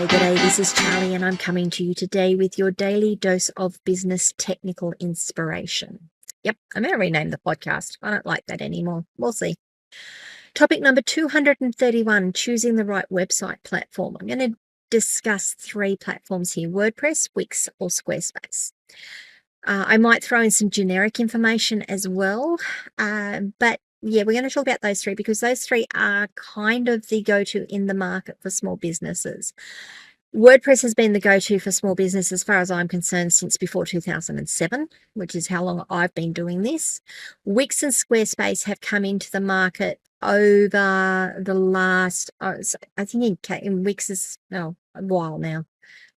G'day, this is Charlie and I'm coming to you today with your daily dose of business technical inspiration. Yep, I'm going to rename the podcast. I don't like that anymore. We'll see. Topic number 231, choosing the right website platform. I'm going to discuss 3 platforms here: WordPress, Wix, or Squarespace. I might throw in some generic information as well, but yeah, we're going to talk about those 3 because those 3 are kind of the go-to in the market for small businesses. WordPress has been the go-to for small business as far as I'm concerned since before 2007, which is how long I've been doing this. Wix and Squarespace have come into the market over the last, I think in Wix is a while now.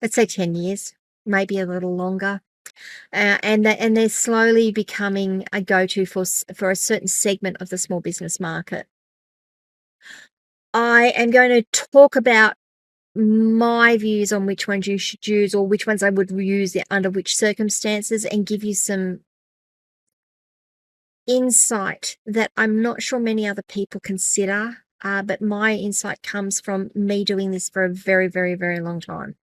Let's say 10 years, maybe a little longer. And they're slowly becoming a go-to for a certain segment of the small business market. I am going to talk about my views on which ones you should use or which ones I would use under which circumstances, and give you some insight that I'm not sure many other people consider, but my insight comes from me doing this for a very, very, very long time.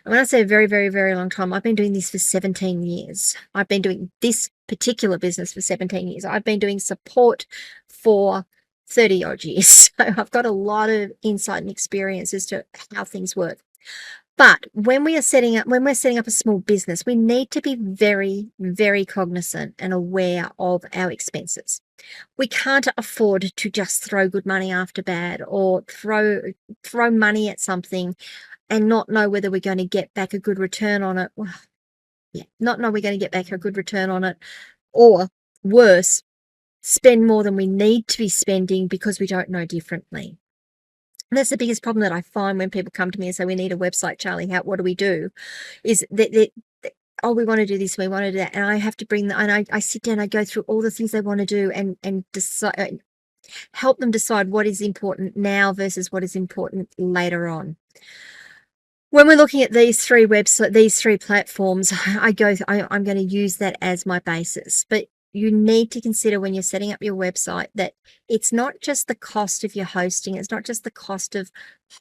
And when I say a very, very, very long time, I've been doing this for 17 years. I've been doing this particular business for 17 years. I've been doing support for 30 odd years. So I've got a lot of insight and experience as to how things work. But when we're setting up a small business, we need to be very, very cognizant and aware of our expenses. We can't afford to just throw good money after bad, or throw money at something and not know whether we're going to get back a good return on it. Well, yeah, not know we're going to get back a good return on it, or worse, spend more than we need to be spending because we don't know differently. And that's the biggest problem that I find when people come to me and say, we need a website, Charlie, what do we do? Is that oh, we want to do this, we want to do that. And I have to bring and I sit down, I go through all the things they want to do and decide, help them decide what is important now versus what is important later on. When we're looking at these 3 platforms, I'm going to use that as my basis. But you need to consider when you're setting up your website that it's not just the cost of your hosting. It's not just the cost of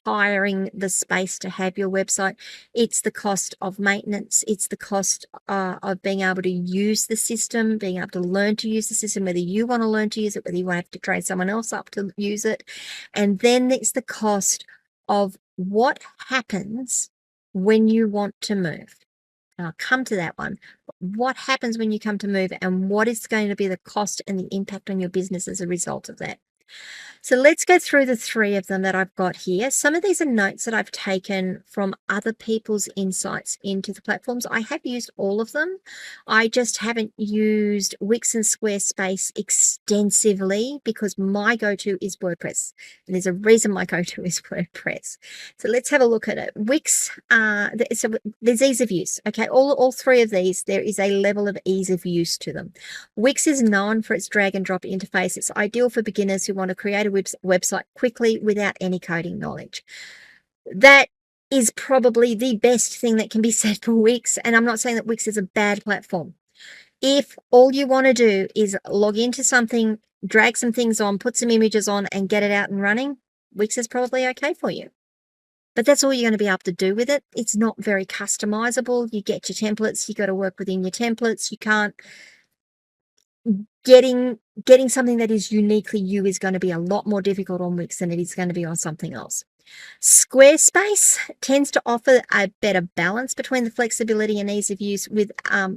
hiring the space to have your website. It's the cost of maintenance. It's the cost of being able to use the system, being able to learn to use the system, whether you want to learn to use it, whether you want to have to train someone else up to use it. And then it's the cost of what happens when you want to move. And I'll come to that one. What happens when you come to move, and what is going to be the cost and the impact on your business as a result of that? So let's go through the 3 of them that I've got here. Some of these are notes that I've taken from other people's insights into the platforms. I have used all of them. I just haven't used Wix and Squarespace extensively because my go-to is WordPress. And there's a reason my go-to is WordPress. So let's have a look at it. Wix, so there's ease of use. Okay, all 3 of these, there is a level of ease of use to them. Wix is known for its drag and drop interface. It's ideal for beginners who want to create a website quickly without any coding knowledge. That is probably the best thing that can be said for Wix, and I'm not saying that Wix is a bad platform. If all you want to do is log into something, drag some things on, put some images on, and get it out and running, Wix is probably okay for you. But that's all you're going to be able to do with it. It's not very customizable. You get your templates, you got to work within your templates. You can't getting something that is uniquely you is going to be a lot more difficult on Wix than it is going to be on something else. Squarespace tends to offer a better balance between the flexibility and ease of use with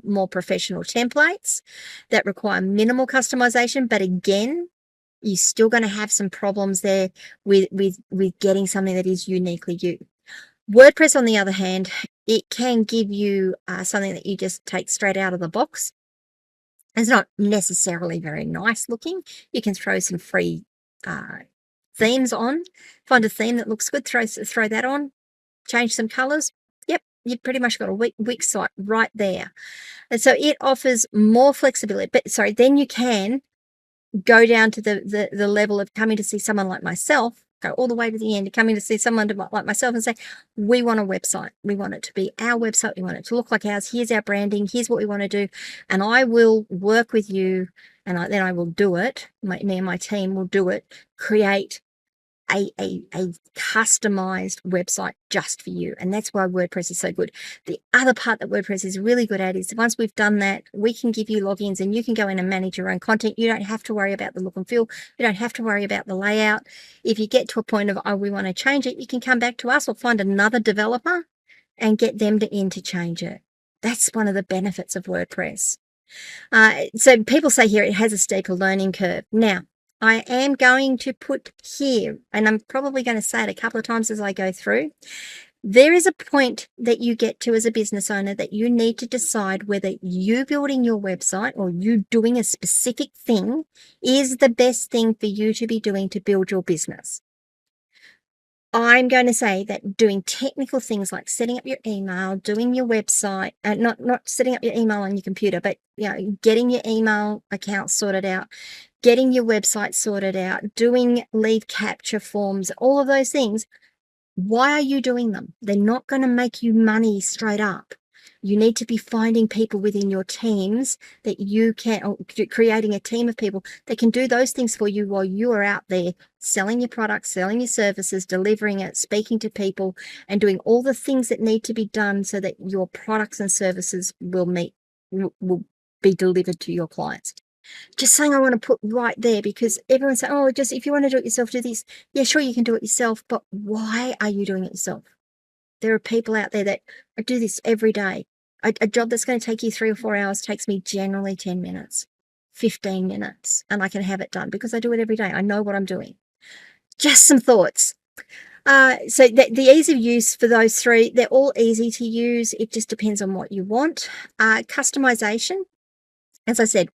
more professional templates that require minimal customization. But again, you're still going to have some problems there with getting something that is uniquely you. WordPress, on the other hand, it can give you something that you just take straight out of the box. It's not necessarily very nice looking. You can throw some free themes on, find a theme that looks good, throw that on, change some colors. Yep, you've pretty much got a Wix site right there. And so it offers more flexibility. But sorry, then you can go down to the level of coming to see someone like myself, go all the way to the end, coming to see someone like myself and say, we want a website. We want it to be our website. We want it to look like ours. Here's our branding. Here's what we want to do. And I will work with you, and then I will do it. Me and my team will do it, create a customized website just for you. And that's why WordPress is so good. The other part that WordPress is really good at is once we've done that, we can give you logins and you can go in and manage your own content. You don't have to worry about the look and feel. You don't have to worry about the layout. If you get to a point of, oh, we want to change it, you can come back to us or find another developer and get them to change it. That's one of the benefits of WordPress. So people say here it has a steeper learning curve. Now, I am going to put here, and I'm probably going to say it a couple of times as I go through, there is a point that you get to as a business owner that you need to decide whether you building your website or you doing a specific thing is the best thing for you to be doing to build your business. I'm going to say that doing technical things like setting up your email, doing your website, not setting up your email on your computer, but getting your email account sorted out, getting your website sorted out, doing lead capture forms, all of those things. Why are you doing them? They're not going to make you money straight up. You need to be finding people within your teams that you can, or creating a team of people that can do those things for you while you are out there selling your products, selling your services, delivering it, speaking to people, and doing all the things that need to be done so that your products and services will be delivered to your clients. Just saying I want to put right there because everyone's saying, oh, just if you want to do it yourself, do this. Yeah, sure, you can do it yourself, but why are you doing it yourself? There are people out there that do this every day. A job that's going to take you 3 or 4 hours takes me generally 10 minutes, 15 minutes, and I can have it done because I do it every day. I know what I'm doing. Just some thoughts. So the ease of use for those three, they're all easy to use. It just depends on what you want. Customization, as I said,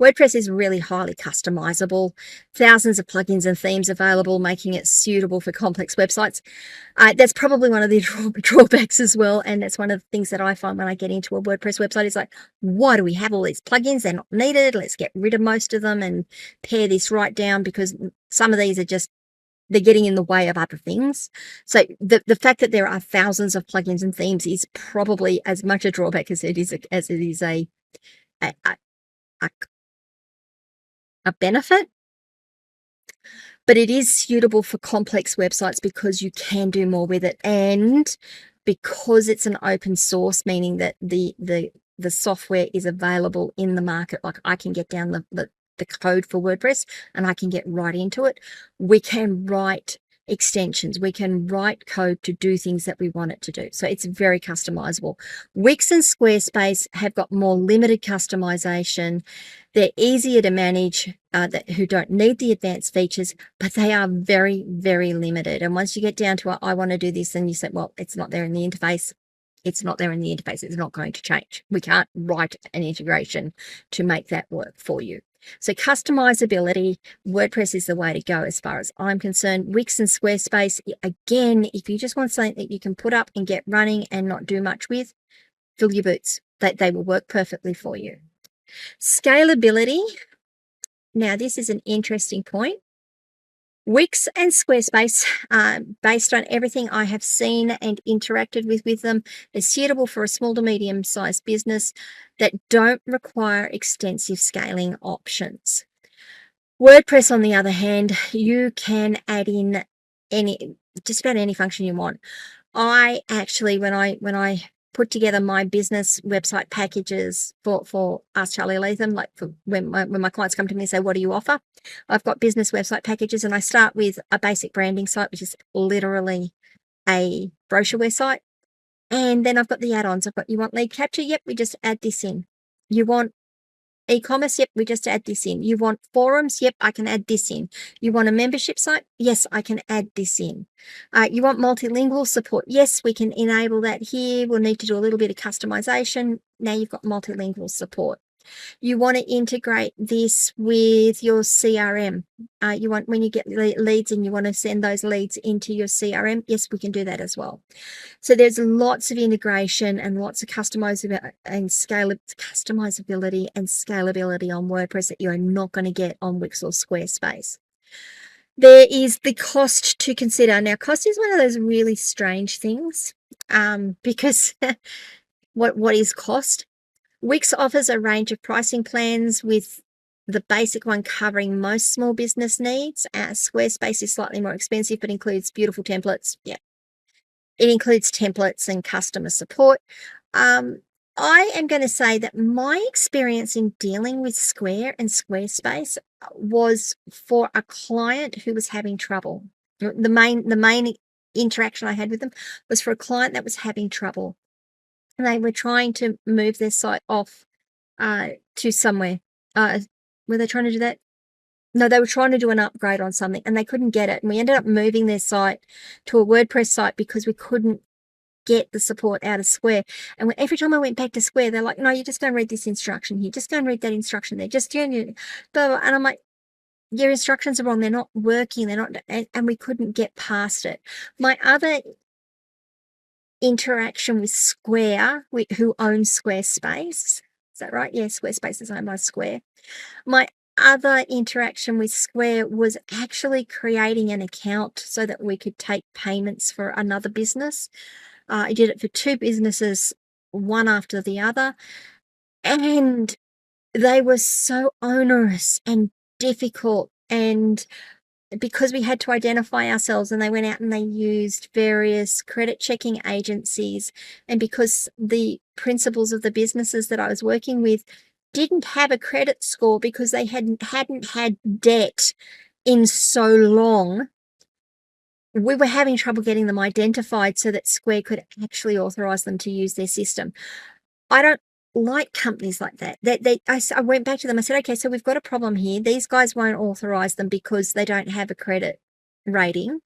WordPress is really highly customizable, thousands of plugins and themes available, making it suitable for complex websites. That's probably one of the drawbacks as well. And that's one of the things that I find when I get into a WordPress website is like, why do we have all these plugins? They're not needed. Let's get rid of most of them and pare this right down because some of these are just, they're getting in the way of other things. So the fact that there are thousands of plugins and themes is probably as much a drawback as it is a benefit, but it is suitable for complex websites because you can do more with it, and because it's an open source, meaning that the software is available in the market. Like I can get down the code for WordPress and I can get right into it. We can write extensions, we can write code to do things that we want it to do. So it's very customizable. Wix and Squarespace have got more limited customization. They're easier to manage, who don't need the advanced features, but they are very, very limited. And once you get down to, I want to do this, and you say, well, it's not there in the interface. It's not there in the interface. It's not going to change. We can't write an integration to make that work for you. So customizability, WordPress is the way to go as far as I'm concerned. Wix and Squarespace, again, if you just want something that you can put up and get running and not do much with, fill your boots. They will work perfectly for you. Scalability. Now, this is an interesting point. Wix and Squarespace, based on everything I have seen and interacted with them, they're suitable for a small to medium-sized business that don't require extensive scaling options. WordPress, on the other hand, you can add in just about any function you want. I actually, when I put together my business website packages for us, Charly Leetham, like for when my clients come to me and say, what do you offer? I've got business website packages, and I start with a basic branding site, which is literally a brochureware site. And then I've got the add-ons. You want lead capture? Yep, we just add this in. You want e-commerce? Yep, we just add this in. You want forums? Yep, I can add this in. You want a membership site? Yes, I can add this in. You want multilingual support? Yes, we can enable that here. We'll need to do a little bit of customization. Now you've got multilingual support. You want to integrate this with your CRM. You want, when you get leads and you want to send those leads into your CRM, yes, we can do that as well. So there's lots of integration and lots of customizability and scalability on WordPress that you're not going to get on Wix or Squarespace. There is the cost to consider. Now, cost is one of those really strange things, because what is cost? Wix offers a range of pricing plans with the basic one covering most small business needs. Squarespace is slightly more expensive, but includes beautiful templates. Yeah, it includes templates and customer support. I am going to say that my experience in dealing with Square and Squarespace was for a client who was having trouble. The main interaction I had with them was for a client that was having trouble. And they were trying to move their site off to somewhere. Were they trying to do that? No, they were trying to do an upgrade on something and they couldn't get it. And we ended up moving their site to a WordPress site because we couldn't get the support out of Square. And every time I went back to Square, they're like, no, you just go and read this instruction here. Just go and read that instruction there. Just, blah, blah, blah. And I'm like, your instructions are wrong. They're not working. They're not, and we couldn't get past it. My other interaction with Square, who owns Squarespace, is that right? Yeah, Squarespace is owned by Square. My other interaction with Square was actually creating an account so that we could take payments for another business. I did it for 2 businesses, one after the other, and they were so onerous and difficult. And because we had to identify ourselves, and they went out and they used various credit checking agencies, and because the principals of the businesses that I was working with didn't have a credit score because they hadn't had debt in so long, we were having trouble getting them identified so that Square could actually authorize them to use their system. I don't like companies like that. I went back to them. I said, okay, so we've got a problem here. These guys won't authorize them because they don't have a credit rating.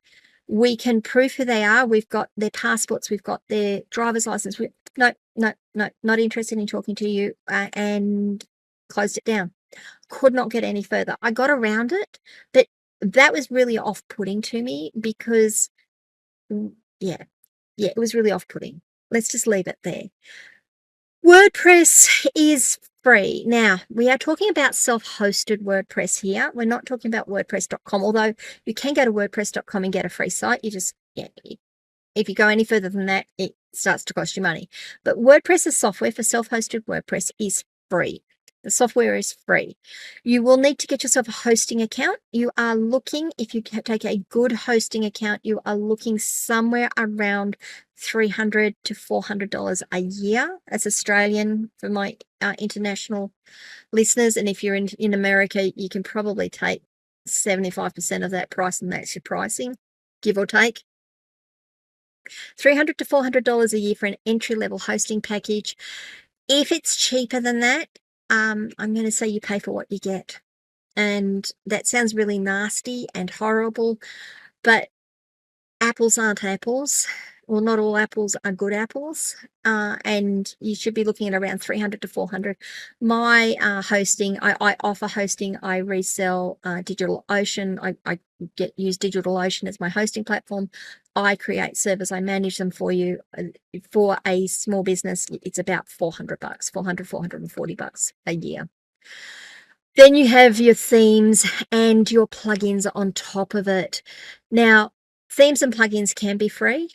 We can prove who they are. We've got their passports. We've got their driver's license. No, not interested in talking to you, and closed it down. Could not get any further. I got around it, but that was really off-putting to me because, yeah, it was really off-putting. Let's just leave it there. WordPress is free. Now, we are talking about self-hosted WordPress here. We're not talking about WordPress.com, although you can go to WordPress.com and get a free site. You just, if you go any further than that, it starts to cost you money. But WordPress's software for self-hosted WordPress is free. The software is free. You will need to get yourself a hosting account. You are looking, if you take a good hosting account, you are looking somewhere around $300 to $400 a year. That's Australian for my international listeners. And if you're in America, you can probably take 75% of that price, and that's your pricing, give or take. $300 to $400 a year for an entry-level hosting package. If it's cheaper than that, I'm going to say you pay for what you get. And that sounds really nasty and horrible, but apples aren't apples. Well, not all apples are good apples. And you should be looking at around $300 to $400. My hosting, I offer hosting. I resell DigitalOcean. I use DigitalOcean as my hosting platform. I create servers. I manage them for you. For a small business, it's about $400, $440 a year. Then you have your themes and your plugins on top of it. Now, themes and plugins can be free.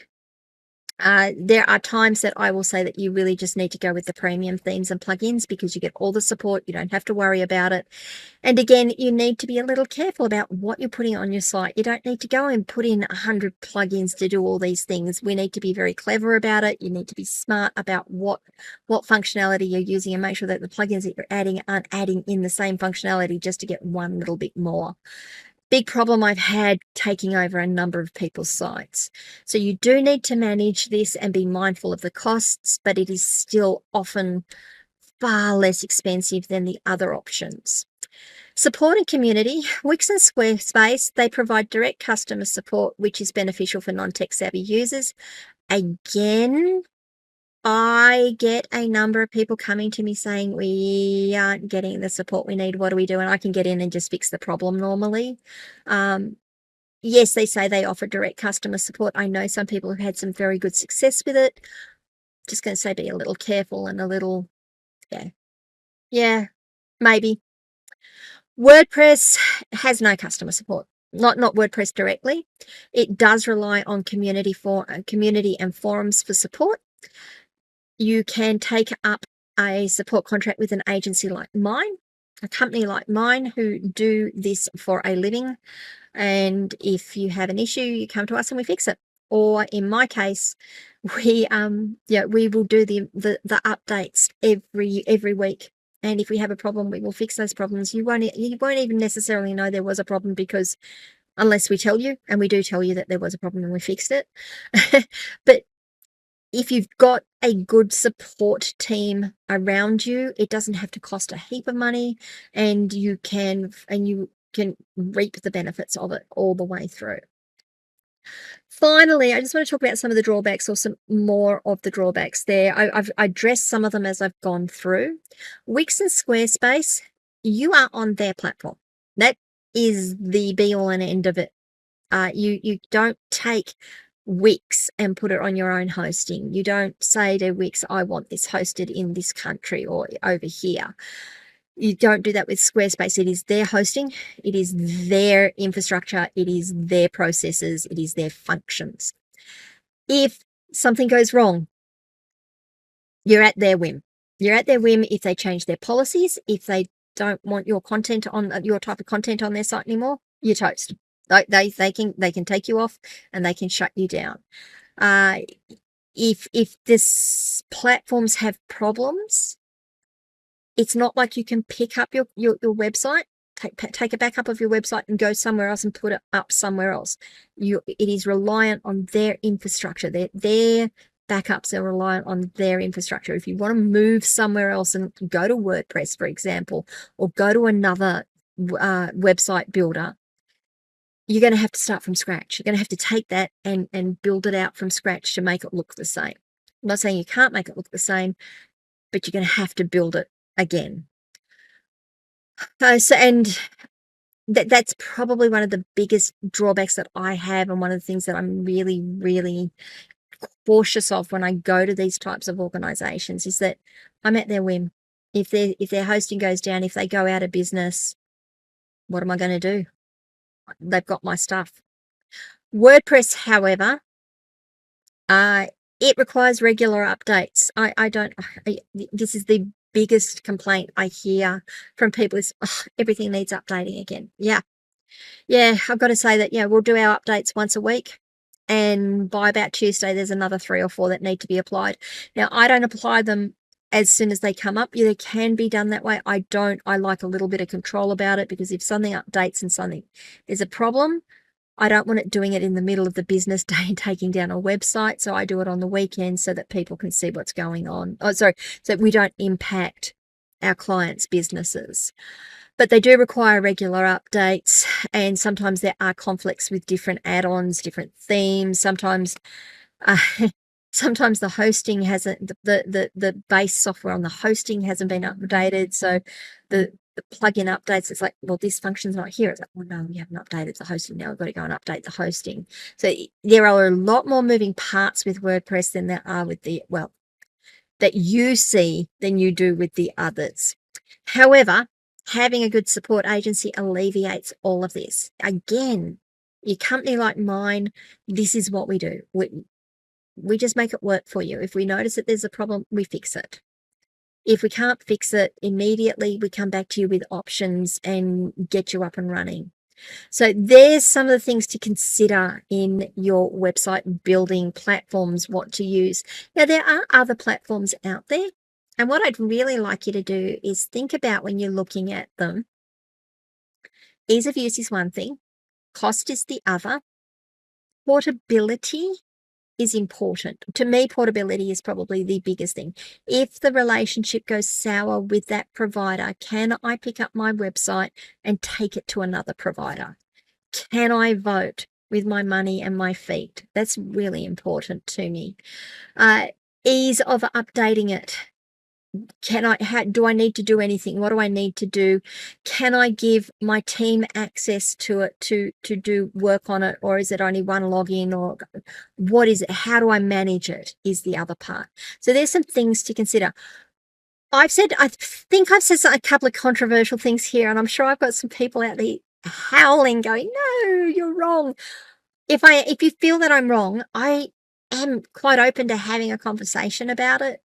There are times that I will say that you really just need to go with the premium themes and plugins because you get all the support. You don't have to worry about it. And again, you need to be a little careful about what you're putting on your site. You don't need to go and put in 100 plugins to do all these things. We need to be very clever about it. You need to be smart about what functionality you're using and make sure that the plugins that you're adding aren't adding in the same functionality just to get one little bit more. Big problem I've had taking over a number of people's sites. So you do need to manage this and be mindful of the costs, but it is still often far less expensive than the other options. Support and community. Wix and Squarespace, they provide direct customer support, which is beneficial for non-tech savvy users. Again, I get a number of people coming to me saying we aren't getting the support we need. What do we do? And I can get in and just fix the problem normally. Yes, they say they offer direct customer support. I know some people have had some very good success with it. Just going to say be a little careful and a little, yeah, maybe. WordPress has no customer support. Not WordPress directly. It does rely on community and forums for support. You can take up a support contract with an agency like mine. a company like mine who do this for a living. And if you have an issue, you come to us and we fix it. Or in my case, we we will do the updates every week. And if we have a problem, we will fix those problems. You won't even necessarily know there was a problem, because unless we tell you, and we do tell you that there was a problem and we fixed it. But if you've got a good support team around you, it doesn't have to cost a heap of money, and you can reap the benefits of it all the way through. Finally, I just want to talk about some of the drawbacks, or some more of the drawbacks there. I've addressed some of them as I've gone through. Wix and Squarespace, you are on their platform. That is the be all and end of it. You don't take Wix and put it on your own hosting. You don't say to Wix, I want this hosted in this country or over here. You don't do that with Squarespace. It is their hosting. It is their infrastructure. It is their processes. It is their functions. If something goes wrong, you're at their whim. You're at their whim if they change their policies, if they don't want your content on your type of content on their site anymore, you're toast. They can take you off and they can shut you down. If this platforms have problems, it's not like you can pick up your website, take a backup of your website and go somewhere else and put it up somewhere else. It is reliant on their infrastructure. Their backups are reliant on their infrastructure. If you want to move somewhere else and go to WordPress, for example, or go to another website builder, you're going to have to start from scratch. You're going to have to take that and build it out from scratch to make it look the same. I'm not saying you can't make it look the same, but you're going to have to build it again. And that's probably one of the biggest drawbacks that I have, and one of the things that I'm really, really cautious of when I go to these types of organizations, is that I'm at their whim. If their hosting goes down, if they go out of business, what am I going to do? They've got my stuff. WordPress, however, it requires regular updates. This is the biggest complaint I hear from people is, everything needs updating again. Yeah, I've got to say that, we'll do our updates once a week, and by about Tuesday there's another 3 or 4 that need to be applied. Now, I don't apply them as soon as they come up. They can be done that way. I like a little bit of control about it, because if something updates and there's a problem, I don't want it doing it in the middle of the business day and taking down a website. So I do it on the weekend so that people can see what's going on. So we don't impact our clients' businesses. But they do require regular updates, and sometimes there are conflicts with different add-ons, different themes. Sometimes the hosting hasn't, the base software on the hosting hasn't been updated. So the plugin updates, it's like, well, this function's not here. It's like, well, no, we haven't updated the hosting. Now we've got to go and update the hosting. So there are a lot more moving parts with WordPress than there are with that you see than you do with the others. However, having a good support agency alleviates all of this. Again, your company like mine, this is what we do. We just make it work for you. If we notice that there's a problem, we fix it. If we can't fix it immediately, we come back to you with options and get you up and running. So there's some of the things to consider in your website building platforms, what to use. Now, there are other platforms out there, and what I'd really like you to do is think about, when you're looking at them, ease of use is one thing, cost is the other, portability is important. To me, portability is probably the biggest thing. If the relationship goes sour with that provider, can I pick up my website and take it to another provider? Can I vote with my money and my feet? That's really important to me. Ease of updating it. Do I need to do anything? What do I need to do? Can I give my team access to it to do work on it? Or is it only one login? Or what is it? How do I manage it is the other part. So there's some things to consider. I think I've said a couple of controversial things here, and I'm sure I've got some people out there howling, going, no, you're wrong. If you feel that I'm wrong, I am quite open to having a conversation about it.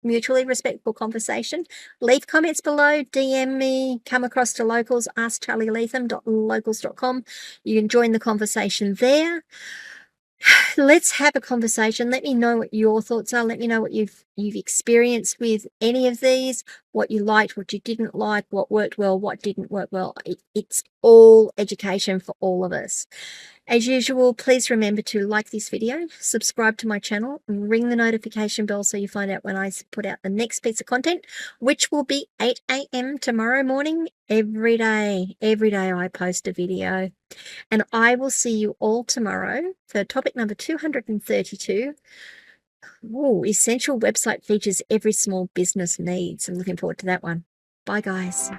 mutually respectful conversation. Leave comments below, DM me, come across to Locals, askcharlyleetham.locals.com. You can join the conversation there. Let's have a conversation. Let me know what your thoughts are. Let me know what you've experienced with any of these, what you liked, what you didn't like, what worked well, what didn't work well. It's all education for all of us. As usual, please remember to like this video, subscribe to my channel, and ring the notification bell so you find out when I put out the next piece of content, which will be 8 a.m. tomorrow morning. Every day I post a video. And I will see you all tomorrow for topic number 232. Essential website features every small business needs. I'm looking forward to that one. Bye, guys.